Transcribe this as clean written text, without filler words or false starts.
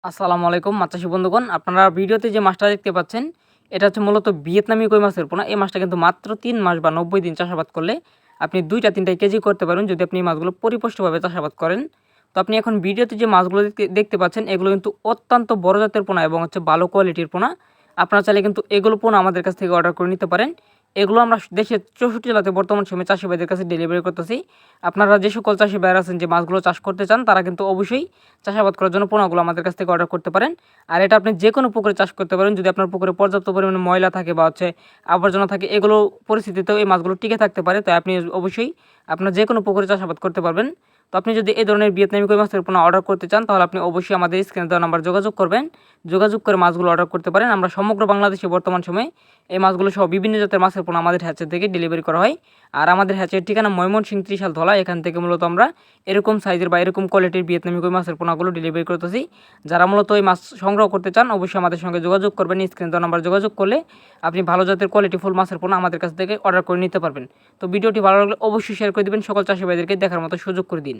আসসালামু আলাইকুম মাছ চাষী বন্ধুগণ, আপনারা ভিডিওতে যে মাছটা দেখতে পাচ্ছেন এটা হচ্ছে মূলত ভিয়েতনামি কই মাছের পোনা। এই মাছটা কিন্তু মাত্র ৩ মাস বা ৯০ দিন চাষাবাদ করলে আপনি ২টা-৩টা কেজি করতে পারেন যদি আপনি এই মাছগুলো পরিপুষ্টভাবে চাষাবাদ করেন। তো আপনি এখন ভিডিওতে যে মাছগুলো দেখতে পাচ্ছেন এগুলো কিন্তু অত্যন্ত বড় জাতের পোনা এবং হচ্ছে ভালো কোয়ালিটির পোনা। আপনারা চাইলে কিন্তু এগুলো পোনা আমাদের কাছ থেকে অর্ডার করে নিতে পারেন। এগুলো আমরা দেশের ৬৪ জেলাতে বর্তমান সময়ে চাষী ভাইদের কাছে ডেলিভারি করতেছি। আপনারা যে সকল চাষী ভাইরা আছেন যে মাছগুলো চাষ করতে চান তারা কিন্তু অবশ্যই চাষাবাদ করার জন্য পোনাগুলো আমাদের কাছ থেকে অর্ডার করতে পারেন। আর এটা আপনি যে কোনো পুকুরে চাষ করতে পারেন। যদি আপনার পুকুরে পর্যাপ্ত পরিমাণে ময়লা থাকে বা হচ্ছে আবর্জনা থাকে, এগুলো পরিস্থিতিতেও এই মাছগুলো টিকে থাকতে পারে। তাই আপনি অবশ্যই আপনার যে কোনো পুকুরে চাষাবাদ করতে পারবেন। তো আপনি যদি এই ধরনের ভিয়েতনামি কই মাছের পোনা অর্ডার করতে চান তাহলে আপনি অবশ্যই আমাদের স্ক্রিনে দেওয়া নাম্বার যোগাযোগ করবেন। যোগাযোগ করে মাছগুলো অর্ডার করতে পারেন। আমরা সমগ্র বাংলাদেশে বর্তমান সময়ে এই মাছগুলো সহ বিভিন্ন জাতের মাছের পোনা আমাদের হ্যাচের থেকে ডেলিভারি করা হয়। আর আমাদের হ্যাচের ঠিকানা ময়মনসিংহ ত্রিশাল ধলা। এখান থেকে মূলত আমরা এরকম সাইজের বা এরকম কোয়ালিটির ভিয়েতনামি কই মাছের পোনাগুলো ডেলিভারি করতেছি। যারা মূলত এই মাছ সংগ্রহ করতে চান অবশ্যই আমাদের সঙ্গে যোগাযোগ করবেন। স্ক্রিনে দেওয়া নাম্বার যোগাযোগ করলে আপনি ভালো জাতের কোয়ালিটিফুল মাছের পোনা আমাদের কাছ থেকে অর্ডার করে নিতে পারবেন। তো ভিডিওটি ভালো লাগলে অবশ্যই শেয়ার করে দিবেন, সকল চাষি ভাইদেরকে দেখার মতো সুযোগ করে দিন।